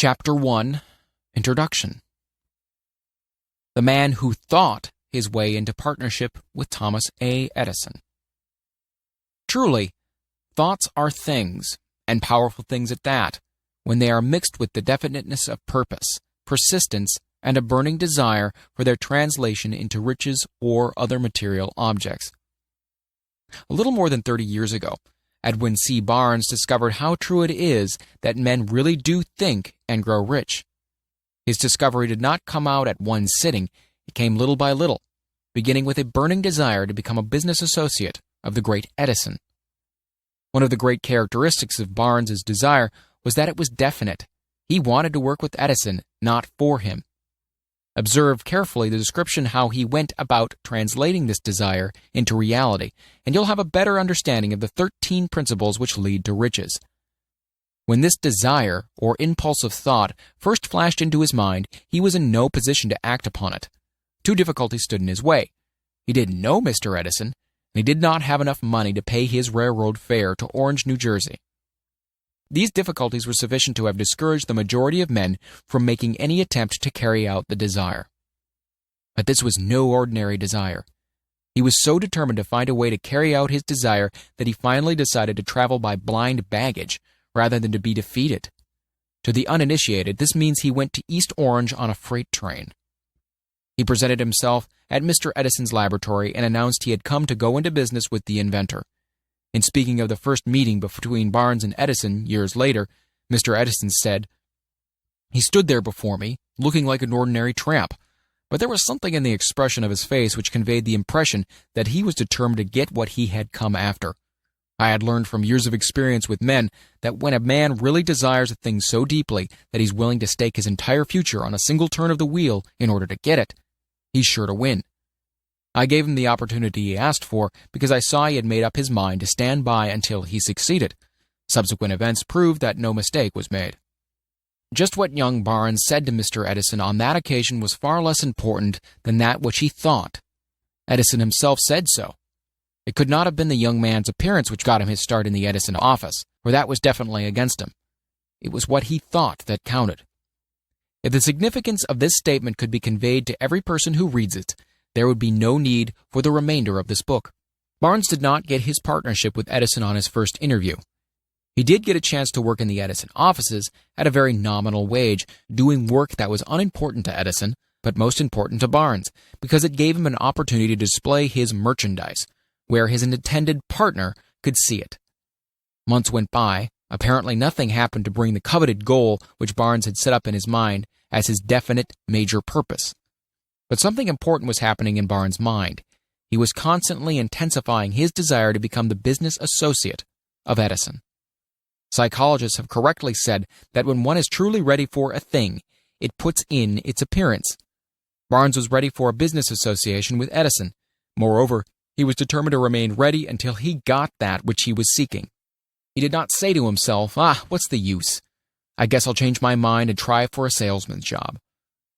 Chapter 1, Introduction. The man who thought his way into partnership with Thomas A. Edison. Truly, thoughts are things, and powerful things at that, when they are mixed with the definiteness of purpose, persistence, and a burning desire for their translation into riches or other material objects. A little more than 30 years ago, Edwin C. Barnes discovered how true it is that men really do think and grow rich. His discovery did not come out at one sitting, it came little by little, beginning with a burning desire to become a business associate of the great Edison. One of the great characteristics of Barnes's desire was that it was definite. He wanted to work with Edison, not for him. Observe carefully the description how he went about translating this desire into reality, and you'll have a better understanding of the 13 principles which lead to riches. When this desire, or impulse of thought, first flashed into his mind, he was in no position to act upon it. Two difficulties stood in his way. He didn't know Mr. Edison, and he did not have enough money to pay his railroad fare to Orange, New Jersey. These difficulties were sufficient to have discouraged the majority of men from making any attempt to carry out the desire. But this was no ordinary desire. He was so determined to find a way to carry out his desire that he finally decided to travel by blind baggage rather than to be defeated. To the uninitiated, this means he went to East Orange on a freight train. He presented himself at Mr. Edison's laboratory and announced he had come to go into business with the inventor. In speaking of the first meeting between Barnes and Edison years later, Mr. Edison said, "He stood there before me, looking like an ordinary tramp, but there was something in the expression of his face which conveyed the impression that he was determined to get what he had come after. I had learned from years of experience with men that when a man really desires a thing so deeply that he's willing to stake his entire future on a single turn of the wheel in order to get it, he's sure to win. I gave him the opportunity he asked for because I saw he had made up his mind to stand by until he succeeded. Subsequent events proved that no mistake was made." Just what young Barnes said to Mr. Edison on that occasion was far less important than that which he thought. Edison himself said so. It could not have been the young man's appearance which got him his start in the Edison office, for that was definitely against him. It was what he thought that counted. If the significance of this statement could be conveyed to every person who reads it, there would be no need for the remainder of this book. Barnes did not get his partnership with Edison on his first interview. He did get a chance to work in the Edison offices at a very nominal wage, doing work that was unimportant to Edison, but most important to Barnes, because it gave him an opportunity to display his merchandise, where his intended partner could see it. Months went by. Apparently nothing happened to bring the coveted goal which Barnes had set up in his mind as his definite major purpose. But something important was happening in Barnes' mind. He was constantly intensifying his desire to become the business associate of Edison. Psychologists have correctly said that when one is truly ready for a thing, it puts in its appearance. Barnes was ready for a business association with Edison. Moreover, he was determined to remain ready until he got that which he was seeking. He did not say to himself, what's the use? I guess I'll change my mind and try for a salesman's job.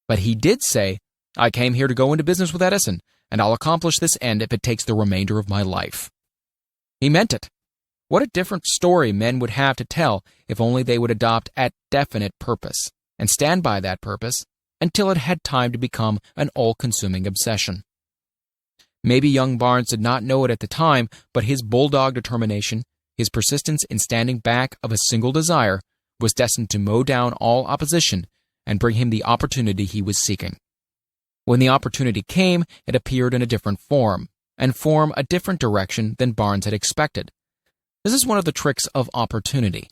But he did say, I came here to go into business with Edison, and I'll accomplish this end if it takes the remainder of my life. He meant it. What a different story men would have to tell if only they would adopt a definite purpose and stand by that purpose until it had time to become an all-consuming obsession. Maybe young Barnes did not know it at the time, but his bulldog determination, his persistence in standing back of a single desire, was destined to mow down all opposition and bring him the opportunity he was seeking. When the opportunity came, it appeared in a different form, and form a different direction than Barnes had expected. This is one of the tricks of opportunity.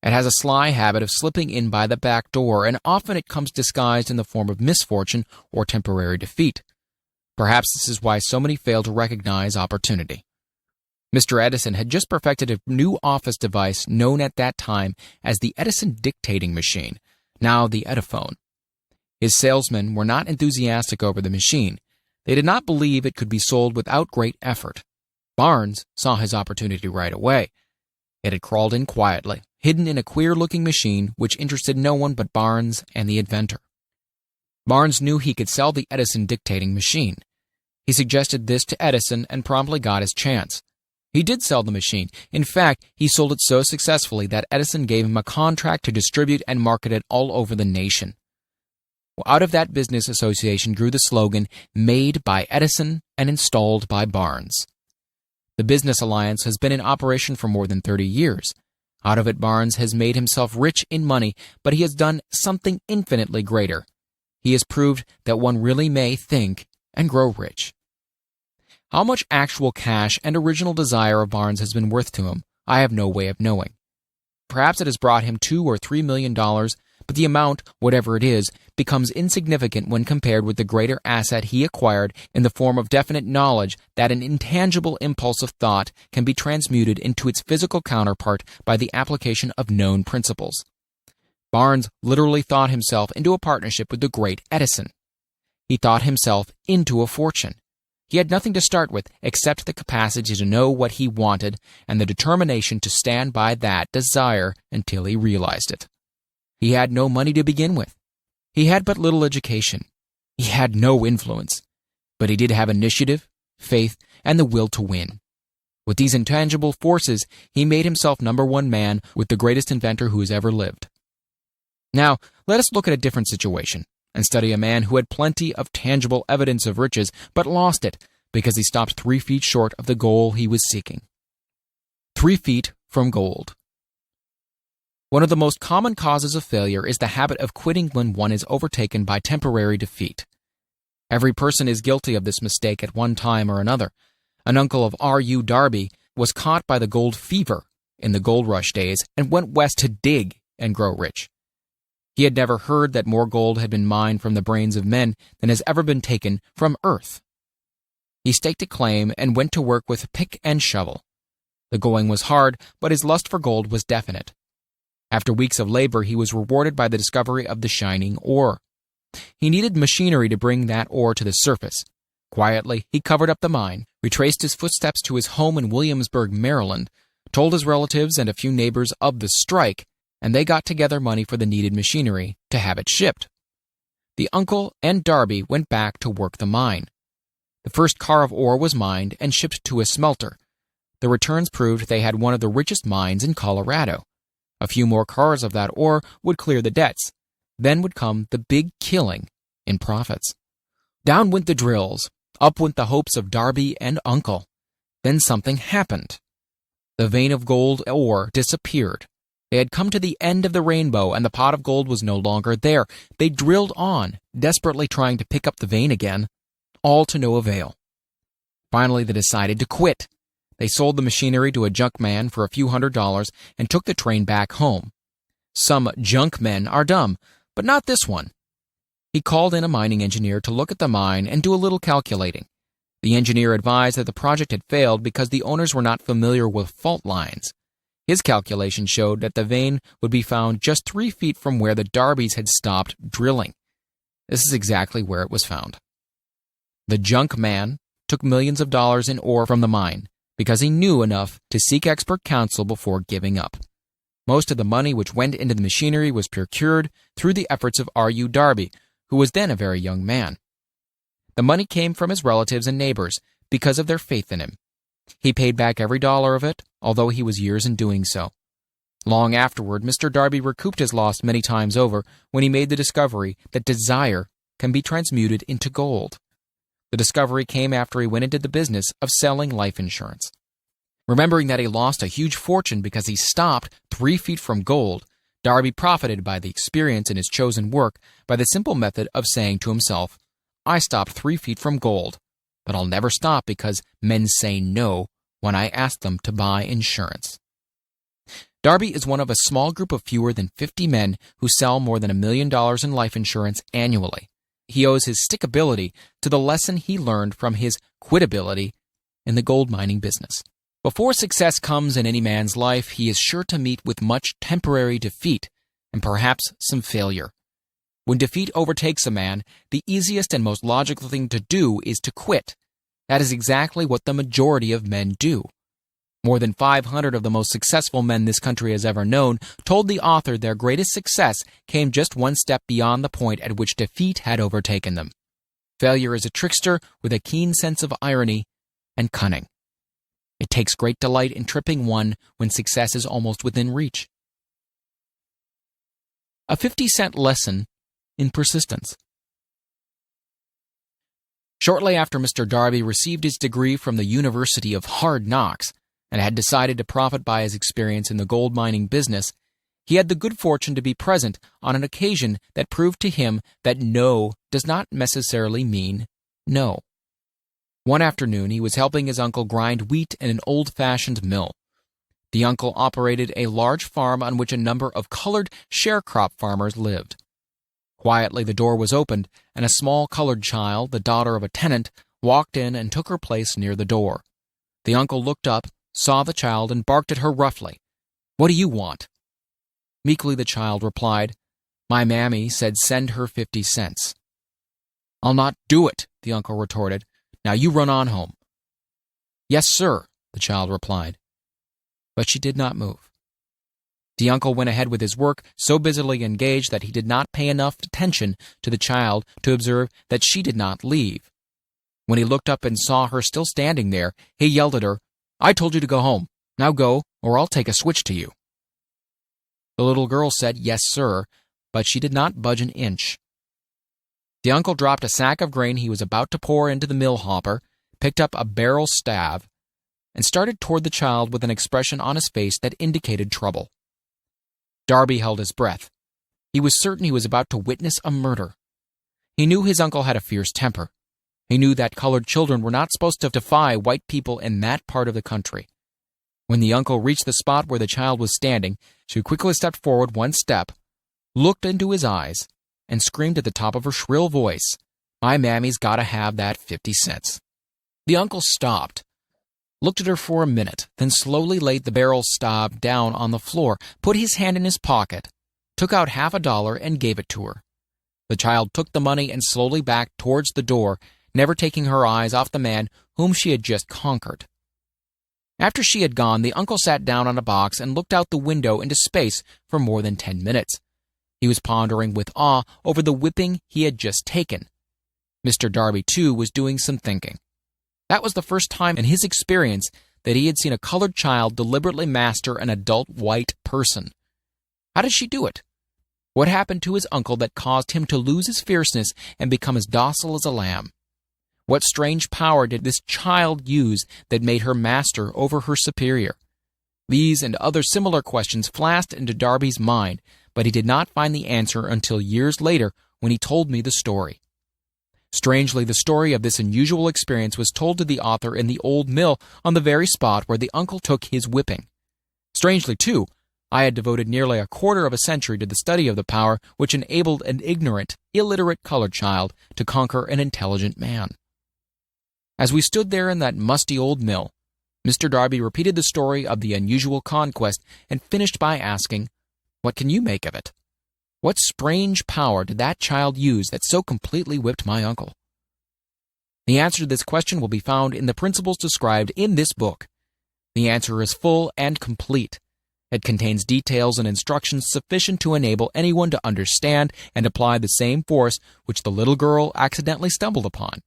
It has a sly habit of slipping in by the back door, and often it comes disguised in the form of misfortune or temporary defeat. Perhaps this is why so many fail to recognize opportunity. Mr. Edison had just perfected a new office device known at that time as the Edison dictating machine, now the Ediphone. His salesmen were not enthusiastic over the machine. They did not believe it could be sold without great effort. Barnes saw his opportunity right away. It had crawled in quietly, hidden in a queer-looking machine which interested no one but Barnes and the inventor. Barnes knew he could sell the Edison dictating machine. He suggested this to Edison and promptly got his chance. He did sell the machine. In fact, he sold it so successfully that Edison gave him a contract to distribute and market it all over the nation. Out of that business association grew the slogan, "Made by Edison and installed by Barnes." The business alliance has been in operation for more than 30 years. Out of it, Barnes has made himself rich in money, but he has done something infinitely greater. He has proved that one really may think and grow rich. How much actual cash and original desire of Barnes has been worth to him, I have no way of knowing. Perhaps it has brought him $2 or $3 million, but the amount, whatever it is, becomes insignificant when compared with the greater asset he acquired in the form of definite knowledge that an intangible impulse of thought can be transmuted into its physical counterpart by the application of known principles. Barnes literally thought himself into a partnership with the great Edison. He thought himself into a fortune. He had nothing to start with except the capacity to know what he wanted and the determination to stand by that desire until he realized it. He had no money to begin with. He had but little education. He had no influence. But he did have initiative, faith, and the will to win. With these intangible forces, he made himself #1 man with the greatest inventor who has ever lived. Now, let us look at a different situation and study a man who had plenty of tangible evidence of riches, but lost it because he stopped 3 feet short of the goal he was seeking. 3 feet from gold. One of the most common causes of failure is the habit of quitting when one is overtaken by temporary defeat. Every person is guilty of this mistake at one time or another. An uncle of R.U. Darby was caught by the gold fever in the gold rush days and went west to dig and grow rich. He had never heard that more gold had been mined from the brains of men than has ever been taken from earth. He staked a claim and went to work with pick and shovel. The going was hard, but his lust for gold was definite. After weeks of labor, he was rewarded by the discovery of the shining ore. He needed machinery to bring that ore to the surface. Quietly, he covered up the mine, retraced his footsteps to his home in Williamsburg, Maryland, told his relatives and a few neighbors of the strike, and they got together money for the needed machinery to have it shipped. The uncle and Darby went back to work the mine. The first car of ore was mined and shipped to a smelter. The returns proved they had one of the richest mines in Colorado. A few more cars of that ore would clear the debts. Then would come the big killing in profits. Down went the drills. Up went the hopes of Darby and Uncle. Then something happened. The vein of gold ore disappeared. They had come to the end of the rainbow, and the pot of gold was no longer there. They drilled on, desperately trying to pick up the vein again, all to no avail. Finally, they decided to quit. They sold the machinery to a junk man for a few $100s and took the train back home. Some junk men are dumb, but not this one. He called in a mining engineer to look at the mine and do a little calculating. The engineer advised that the project had failed because the owners were not familiar with fault lines. His calculation showed that the vein would be found just 3 feet from where the Darbys had stopped drilling. This is exactly where it was found. The junk man took millions of dollars in ore from the mine because he knew enough to seek expert counsel before giving up. Most of the money which went into the machinery was procured through the efforts of R.U. Darby, who was then a very young man. The money came from his relatives and neighbors because of their faith in him. He paid back every dollar of it, although he was years in doing so. Long afterward, Mr. Darby recouped his loss many times over when he made the discovery that desire can be transmuted into gold. The discovery came after he went into the business of selling life insurance. Remembering that he lost a huge fortune because he stopped 3 feet from gold, Darby profited by the experience in his chosen work by the simple method of saying to himself, "I stopped 3 feet from gold, but I'll never stop because men say no when I ask them to buy insurance." Darby is one of a small group of fewer than 50 men who sell more than $1 million in life insurance annually. He owes his stickability to the lesson he learned from his quitability in the gold mining business. Before success comes in any man's life, he is sure to meet with much temporary defeat and perhaps some failure. When defeat overtakes a man, the easiest and most logical thing to do is to quit. That is exactly what the majority of men do. More than 500 of the most successful men this country has ever known told the author their greatest success came just one step beyond the point at which defeat had overtaken them. Failure is a trickster with a keen sense of irony and cunning. It takes great delight in tripping one when success is almost within reach. A 50-cent lesson in persistence. Shortly after Mr. Darby received his degree from the University of Hard Knocks and had decided to profit by his experience in the gold mining business, he had the good fortune to be present on an occasion that proved to him that no does not necessarily mean no. One afternoon, he was helping his uncle grind wheat in an old-fashioned mill. The uncle operated a large farm on which a number of colored sharecrop farmers lived. Quietly, the door was opened, and a small colored child, the daughter of a tenant, walked in and took her place near the door. The uncle looked up, saw the child, and barked at her roughly. "What do you want?" Meekly the child replied, "My mammy said send her 50 cents. "I'll not do it," the uncle retorted. "Now you run on home." "Yes, sir," the child replied. But she did not move. The uncle went ahead with his work, so busily engaged that he did not pay enough attention to the child to observe that she did not leave. When he looked up and saw her still standing there, he yelled at her, "I told you to go home. Now go, or I'll take a switch to you." The little girl said, "Yes, sir," but she did not budge an inch. The uncle dropped a sack of grain he was about to pour into the mill hopper, picked up a barrel staff, and started toward the child with an expression on his face that indicated trouble. Darby held his breath. He was certain he was about to witness a murder. He knew his uncle had a fierce temper. He knew that colored children were not supposed to defy white people in that part of the country. When the uncle reached the spot where the child was standing, she quickly stepped forward one step, looked into his eyes, and screamed at the top of her shrill voice, "My mammy's gotta have that 50 cents. The uncle stopped, looked at her for a minute, then slowly laid the barrel staff down on the floor, put his hand in his pocket, took out $50 and gave it to her. The child took the money and slowly backed towards the door, never taking her eyes off the man whom she had just conquered. After she had gone, the uncle sat down on a box and looked out the window into space for more than 10 minutes. He was pondering with awe over the whipping he had just taken. Mr. Darby, too, was doing some thinking. That was the first time in his experience that he had seen a colored child deliberately master an adult white person. How did she do it? What happened to his uncle that caused him to lose his fierceness and become as docile as a lamb? What strange power did this child use that made her master over her superior? These and other similar questions flashed into Darby's mind, but he did not find the answer until years later when he told me the story. Strangely, the story of this unusual experience was told to the author in the old mill on the very spot where the uncle took his whipping. Strangely, too, I had devoted nearly a quarter of a century to the study of the power which enabled an ignorant, illiterate colored child to conquer an intelligent man. As we stood there in that musty old mill, Mr. Darby repeated the story of the unusual conquest and finished by asking, "What can you make of it? What strange power did that child use that so completely whipped my uncle?" The answer to this question will be found in the principles described in this book. The answer is full and complete. It contains details and instructions sufficient to enable anyone to understand and apply the same force which the little girl accidentally stumbled upon.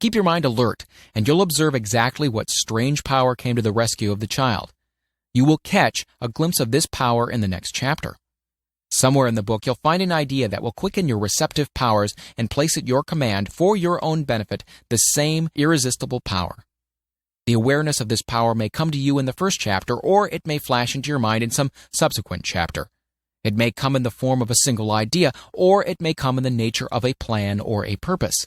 Keep your mind alert, and you'll observe exactly what strange power came to the rescue of the child. You will catch a glimpse of this power in the next chapter. Somewhere in the book, you'll find an idea that will quicken your receptive powers and place at your command, for your own benefit, the same irresistible power. The awareness of this power may come to you in the first chapter, or it may flash into your mind in some subsequent chapter. It may come in the form of a single idea, or it may come in the nature of a plan or a purpose.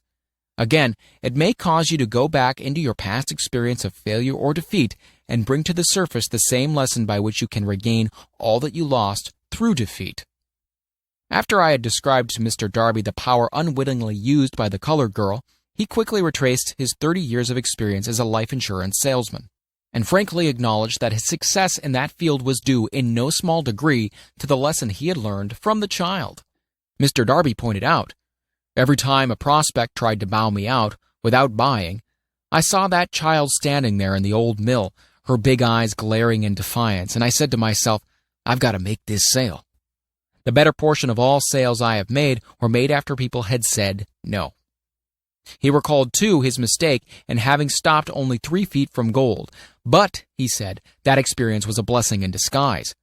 Again, it may cause you to go back into your past experience of failure or defeat and bring to the surface the same lesson by which you can regain all that you lost through defeat. After I had described to Mr. Darby the power unwittingly used by the colored girl, he quickly retraced his 30 years of experience as a life insurance salesman, and frankly acknowledged that his success in that field was due in no small degree to the lesson he had learned from the child. Mr. Darby pointed out, "Every time a prospect tried to bow me out without buying, I saw that child standing there in the old mill, her big eyes glaring in defiance, and I said to myself, I've got to make this sale. The better portion of all sales I have made were made after people had said no." He recalled, too, his mistake in having stopped only 3 feet from gold, But, he said, that experience was a blessing in disguise.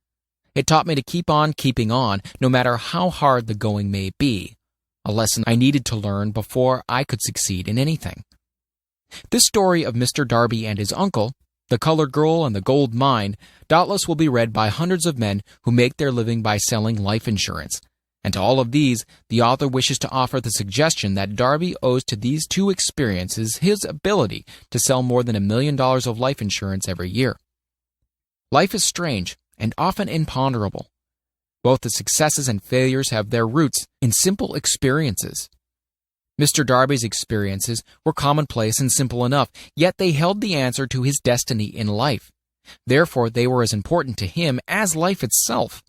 It taught me to keep on keeping on, no matter how hard the going may be, a lesson I needed to learn before I could succeed in anything. This story of Mr. Darby and his uncle, the colored girl and the gold mine, doubtless will be read by hundreds of men who make their living by selling life insurance. And to all of these, the author wishes to offer the suggestion that Darby owes to these two experiences his ability to sell more than $1 million of life insurance every year. Life is strange and often imponderable. Both the successes and failures have their roots in simple experiences. Mr. Darby's experiences were commonplace and simple enough, yet they held the answer to his destiny in life. Therefore, they were as important to him as life itself.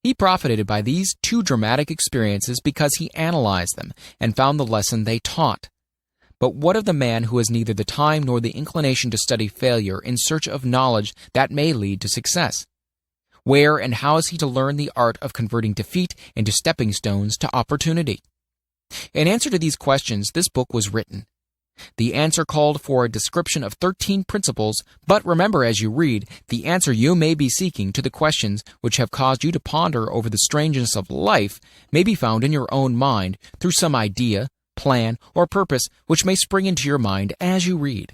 He profited by these two dramatic experiences because he analyzed them and found the lesson they taught. But what of the man who has neither the time nor the inclination to study failure in search of knowledge that may lead to success? Where and how is he to learn the art of converting defeat into stepping stones to opportunity? In answer to these questions, this book was written. The answer called for a description of 13 principles, but remember as you read, the answer you may be seeking to the questions which have caused you to ponder over the strangeness of life may be found in your own mind through some idea, plan, or purpose which may spring into your mind as you read.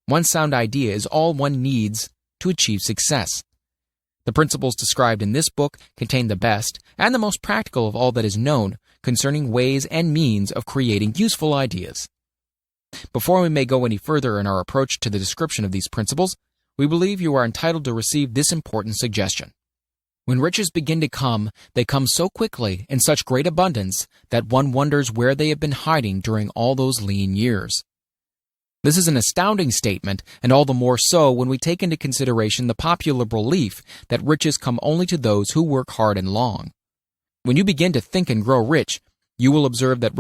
One sound idea is all one needs to achieve success. The principles described in this book contain the best and the most practical of all that is known concerning ways and means of creating useful ideas. Before we may go any further in our approach to the description of these principles, we believe you are entitled to receive this important suggestion. When riches begin to come, they come so quickly in such great abundance that one wonders where they have been hiding during all those lean years. This is an astounding statement, and all the more so when we take into consideration the popular belief that riches come only to those who work hard and long. When you begin to think and grow rich, you will observe that